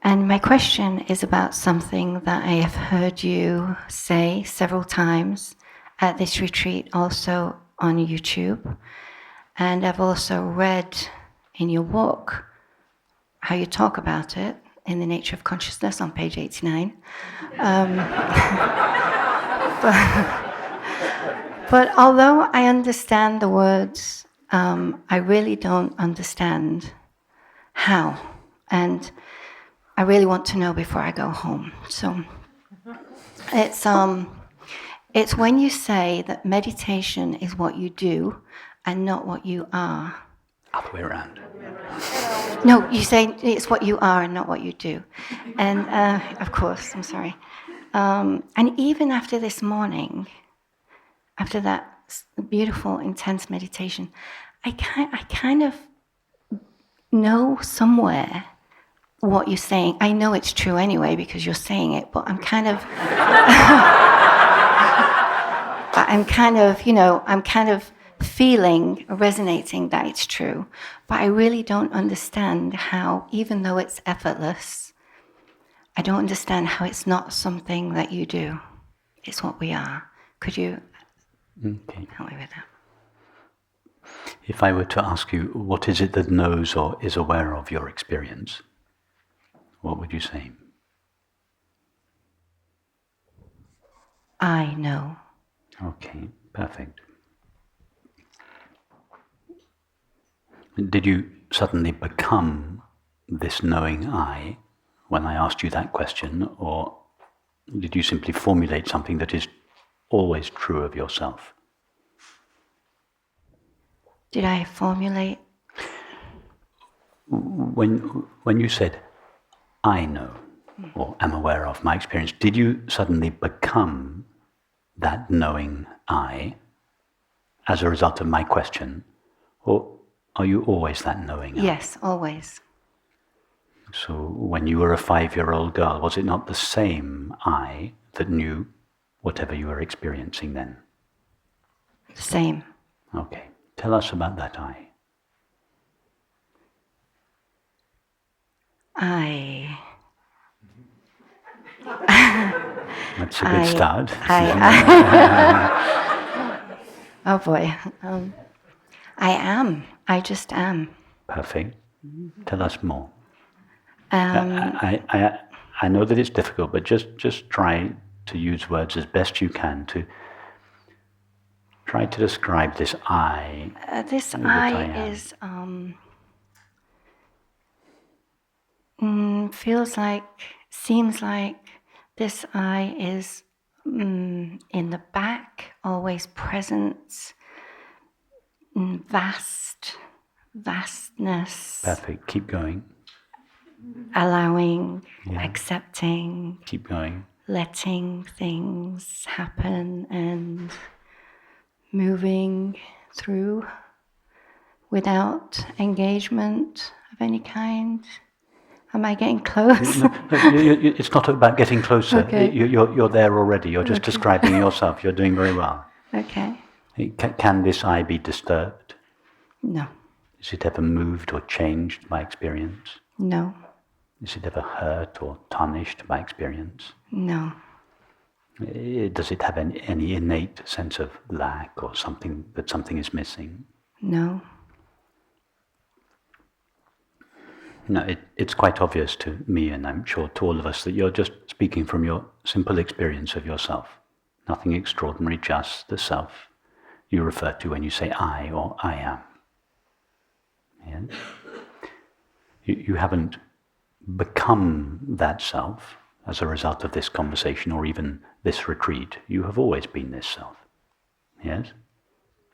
And my question is about something that I have heard you say several times at this retreat, also on YouTube. And I've also read in your book how you talk about it in The Nature of Consciousness on page 89. But although I understand the words, I really don't understand how. And I really want to know before I go home. So it's when you say that meditation is what you do and not what you are. Other way around. No, you say it's what you are and not what you do. And of course, I'm sorry. And even after this morning, after that beautiful, intense meditation, I kind of know somewhere what you're saying. I know it's true anyway because you're saying it, but I'm kind of, I'm kind of feeling, resonating that it's true. But I really don't understand how, even though it's effortless, I don't understand how it's not something that you do. It's what we are. Could you help me with that? If I were to ask you, what is it that knows or is aware of your experience? What would you say? I know. Okay, perfect. Did you suddenly become this knowing I when I asked you that question, or did you simply formulate something that is always true of yourself? Did I formulate? When you said, I know, or am aware of my experience, did you suddenly become that knowing I as a result of my question, or are you always that knowing I? Yes, always. So when you were a 5-year-old girl, was it not the same I that knew whatever you were experiencing then? Same. Okay. Tell us about that I. That's a good start. Oh boy. I am. I just am. Perfect. Tell us more. I know that it's difficult, but just try to use words as best you can to try to describe this I. This I is seems like this I is in the back, always present, vastness. Perfect. Keep going. Allowing, accepting. Keep going. Letting things happen and moving through without engagement of any kind. Am I getting close? No, it's not about getting closer. Okay. You're there already. You're just describing yourself. You're doing very well. Okay. Can this I be disturbed? No. Is it ever moved or changed by experience? No. Is it ever hurt or tarnished by experience? No. Does it have any innate sense of lack or something is missing? No. No, it's quite obvious to me, and I'm sure to all of us, that you're just speaking from your simple experience of yourself. Nothing extraordinary, just the self you refer to when you say I or I am. Yes? You haven't become that self as a result of this conversation or even this retreat. You have always been this self. Yes?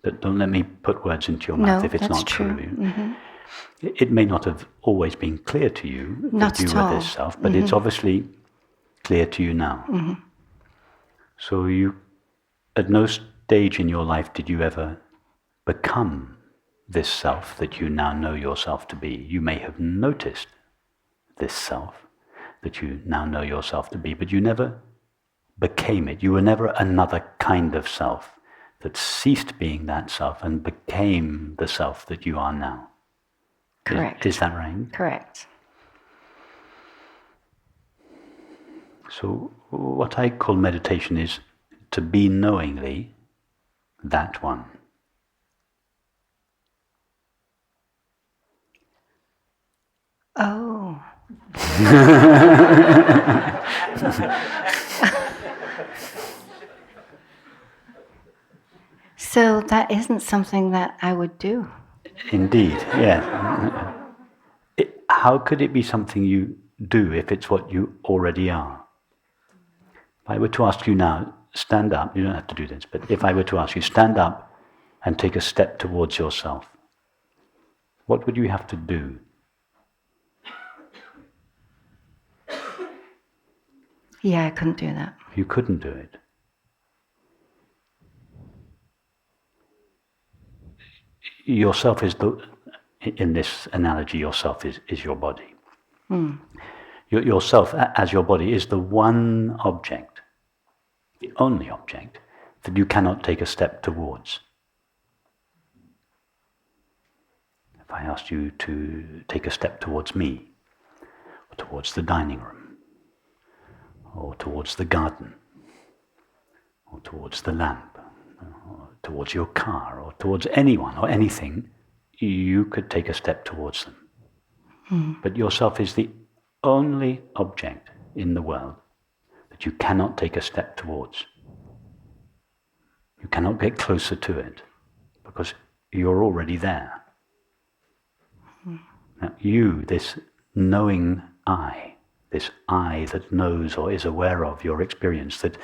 But don't let me put words into your mouth if it's not true. Mm-hmm. It may not have always been clear to you that you were this self, but it's obviously clear to you now. Mm-hmm. So you, at no stage in your life did you ever become this self that you now know yourself to be. You may have noticed this self that you now know yourself to be, but you never became it. You were never another kind of self that ceased being that self and became the self that you are now. Correct. Is that right? Correct. So what I call meditation is to be knowingly that one. Oh. So that isn't something that I would do. Indeed, yeah. How could it be something you do if it's what you already are? If I were to ask you now, stand up, you don't have to do this, but if I were to ask you, stand up and take a step towards yourself, what would you have to do? Yeah, I couldn't do that. You couldn't do it. Yourself is in this analogy, yourself is your body. Yourself as your body is the one object, the only object, that you cannot take a step towards. If I asked you to take a step towards me, or towards the dining room, or towards the garden, or towards the lamp, or towards your car, or towards anyone or anything, you could take a step towards them. But yourself is the only object in the world that you cannot take a step towards. You cannot get closer to it because you're already there. Now you, this knowing I, this I that knows or is aware of your experience that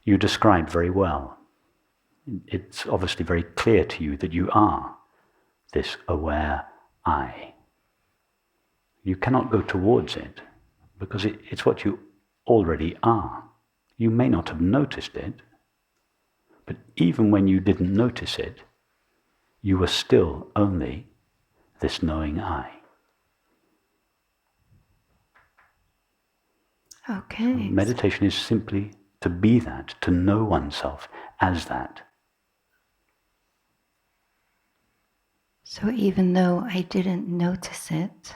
you described very well, it's obviously very clear to you that you are this aware I. You cannot go towards it because it's what you already are. You may not have noticed it, but even when you didn't notice it, you were still only this knowing I. Okay. Meditation is simply to be that, to know oneself as that. So even though I didn't notice it,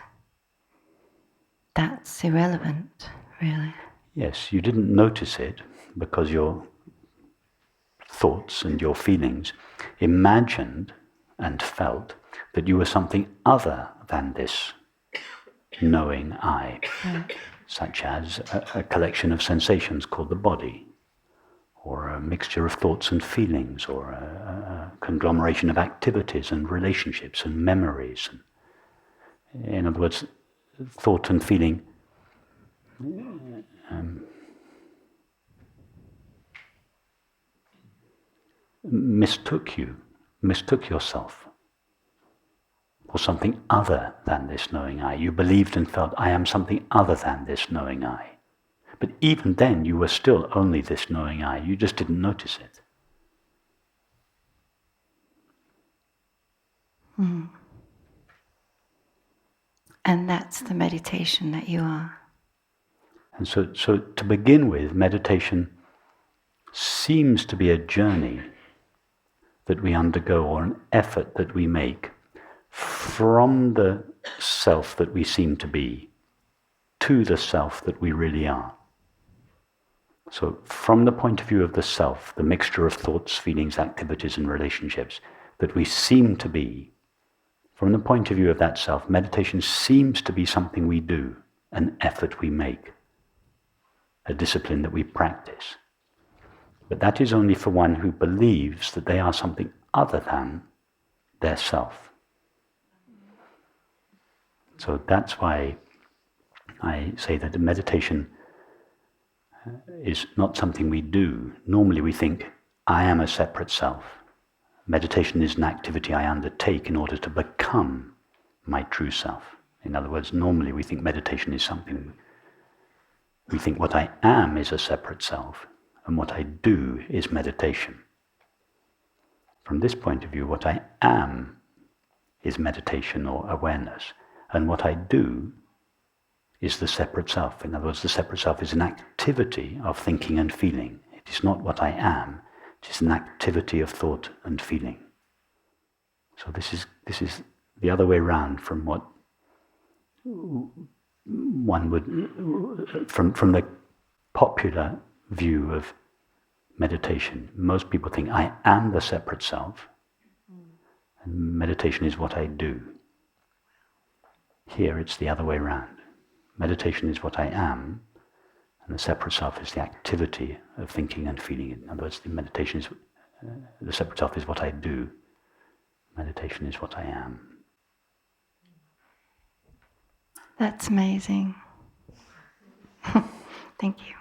that's irrelevant, really. Yes, you didn't notice it because your thoughts and your feelings imagined and felt that you were something other than this knowing I, such as a collection of sensations called the body, or a mixture of thoughts and feelings, or a conglomeration of activities and relationships and memories. In other words, thought and feeling mistook yourself for something other than this knowing I. You believed and felt, I am something other than this knowing I. But even then, you were still only this knowing I. You just didn't notice it. And that's the meditation that you are. And so to begin with, meditation seems to be a journey that we undergo, or an effort that we make from the self that we seem to be to the self that we really are. So from the point of view of the self, the mixture of thoughts, feelings, activities and relationships that we seem to be, from the point of view of that self, meditation seems to be something we do, an effort we make, a discipline that we practice. But that is only for one who believes that they are something other than their self. So that's why I say that the meditation is not something we do. Normally we think, I am a separate self. Meditation is an activity I undertake in order to become my true self. In other words, normally we think meditation is something, we think what I am is a separate self, and what I do is meditation. From this point of view, what I am is meditation or awareness, and what I do is the separate self. In other words, the separate self is an activity of thinking and feeling. It is not what I am. It is an activity of thought and feeling. So this is the other way round from what one would, from the popular view of meditation. Most people think, I am the separate self, and meditation is what I do. Here it's the other way around. Meditation is what I am, and the separate self is the activity of thinking and feeling. In other words, the meditation is, the separate self is what I do. Meditation is what I am. That's amazing. Thank you.